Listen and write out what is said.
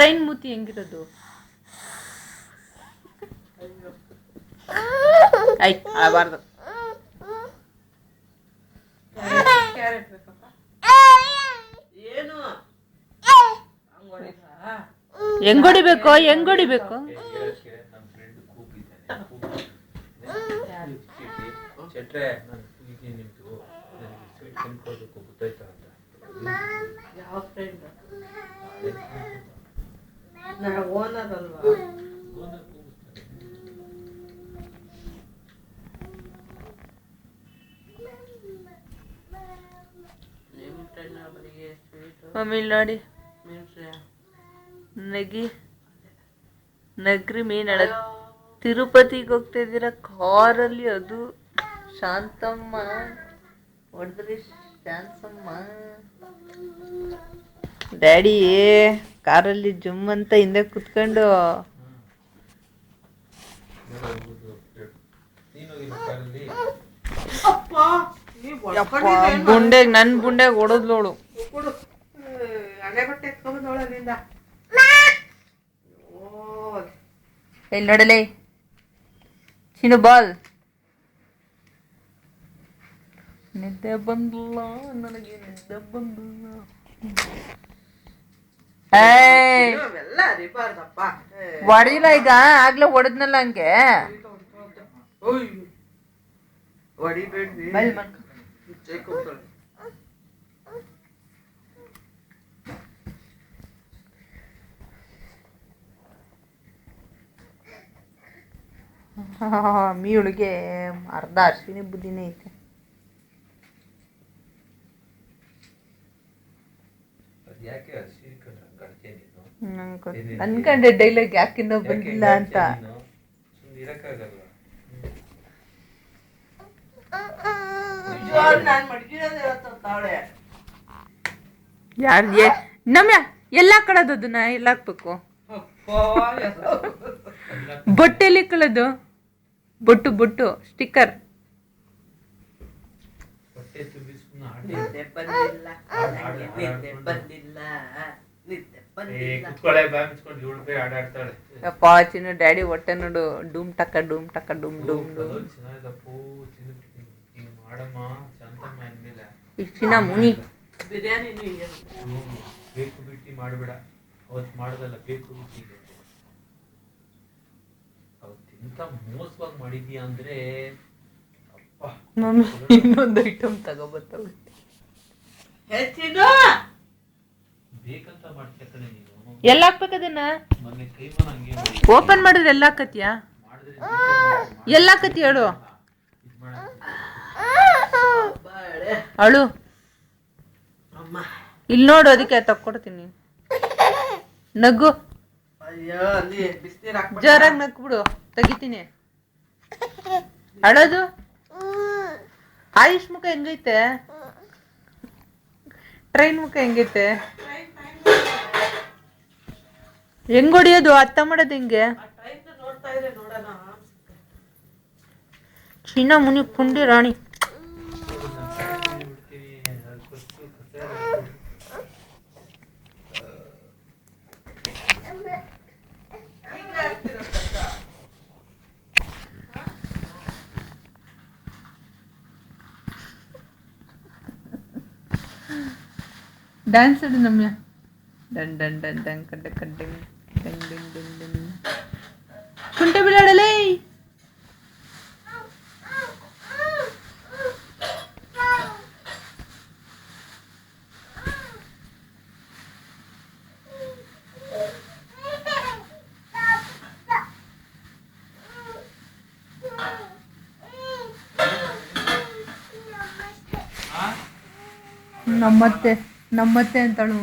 Train ಮೂತಿ ಹೆಂಗಿರೋದು? ಆಗಬಾರ್ದು. ಹೆಂಗ್ ಹೊಡಿಬೇಕು? ಹೆಂಗ್ ಹೊಡಿಬೇಕು? ಯಾವ ಫ್ರೆಂಡ್? ಓನರಲ್ವಾ? ಮಮ್ಮಿ ನೋಡಿ ನಗ್ರಿ ಮೀನಳ ತಿರುಪತಿಗೆ ಹೋಗ್ತಾ ಇದ್ದೀರಾ ಕಾರಲ್ಲಿ, ಅದು ಶಾಂತಮ್ಮ ಹೊಡೆದ್ರಿ. ಶಾಂತಮ್ಮ ಡ್ಯಾಡಿ ಕಾರಲ್ಲಿ ಜುಮ್ ಅಂತ ಹಿಂದೆ ಕುತ್ಕೊಂಡು ಬುಂಡೆಗ್ ನನ್ ಬುಂಡೆಗ್ ಹೊಡದ್ಲೋಳು. ಎಲ್ಲಿ ನೋಡಲೇ ಚಿನ್ನು ಬಾಲ್. ನಿದ್ದೆ ಬಂದಿಲ್ಲ ನನಗೆ, ನಿದ್ದೆ ಬಂದಿಲ್ಲ. ಹೊಡೆದಿಲ್ಲ ಈಗ, ಆಗ್ಲೇ ಹೊಡೆದ್ನಲ್ಲ ಹಂಗೆ. ಮೀಳಿಗೆ ಅರ್ಧ ಅರ್ಶಿನಿ ಬುದ್ಧಿನೇ ಐತೆ. ಅನ್ಕಂಡೆ ಡೈಲಾಗ್ ಯಾಕಿನ್ನೋ ಬಂದಿಲ್ಲ ಅಂತ. ಯಾರ್ಗೆ ನಮ್ಯ ಎಲ್ಲ ಕಳೋದು? ಅದನ್ನ ಎಲ್ಲ ಹಾಕ್ಬೇಕು. ಬೊಟ್ಟೆಲ್ಲಿ ಕಳೋದು? ಬೊಟ್ಟು ಬೊಟ್ಟು ಸ್ಟಿಕ್ಕರ್. ಚಿನ್ನ ಡ್ಯಾಡಿ ಹೊಟ್ಟೆ ನೋಡು, ಡೂಮ್ ಟಕ್ಕ ಡೂಮ್ ಟಕ್ಕ ಡೂಮ್ ಡೂಮ್ ಡೂಮ್. ಚಿನ್ನ ಮುನಿ ಬಿರಿಯಾನಿ ಬೇಕು ಬಿಟ್ಟಿ ಮಾಡಬೇಡ. ಅವತ್ತು ಮಾಡೋದಲ್ಲ, ಬೇಕು ಬಿಟ್ಟಿ. ಅವತ್ತಿಂತ ಮೋಸವಾಗಿ ಮಾಡಿದ್ಯಾ ಅಂದ್ರೆ ಮಮ್ಮಿ ಇನ್ನೊಂದು ಐಟಮ್ ತಗೋಬರ್ತಾವೆ. ಬೇಕಂತ ಮಾಡ್ತೀಯ ಕಣೆ ನೀನು. ಎಲ್ಲ ಹಾಕ್ಬೇಕದನ್ನ? ಮೊನ್ನೆ ಕೈಮನ ಹಂಗೆ ಓಪನ್ ಮಾಡಿದ್ರೆ ಎಲ್ಲ ಹಾಕತ್ಯಾ? ಎಲ್ಲ ಹಾಕತಿ ಹೇಳು. ಅಳು ಇಲ್ಲಿ ನೋಡು, ಅದಕ್ಕೆ ತಕ್ಕೊಡ್ತೀನಿ. ನಗು, ಜೋರಾಗಿ ನಗ್ಬಿಡು, ತೆಗಿತೀನಿ. ಅಳೋದು. ಆಯುಷ್ ಮುಖ ಹೆಂಗೈತೆ? ಟ್ರೈನ್ ಮುಖ ಹೆಂಗೈತೆ? ಹೆಂಗ್ ಹೊಡಿಯೋದು? ಅರ್ಥ ಮಾಡೋದು ಹೆಂಗೆ? ಚಿನ್ನ ಮುನಿ ಪುಂಡಿ ರಾಣಿ. ಡ್ಯಾನ್ಸ್ ಆಡು ನಮ್ಯ. ಡನ್ ಡನ್ ಡನ್ ಡನ್ ಕಡ್ಡ ಕಡ್ಡ ಡನ್ ಡನ್ ಡನ್ ಡನ್. ಕುಂಟೆ ಬಿಡಾಡಲೇ. ನಮ್ಮತ್ತೆ ಅಂತಾಳು.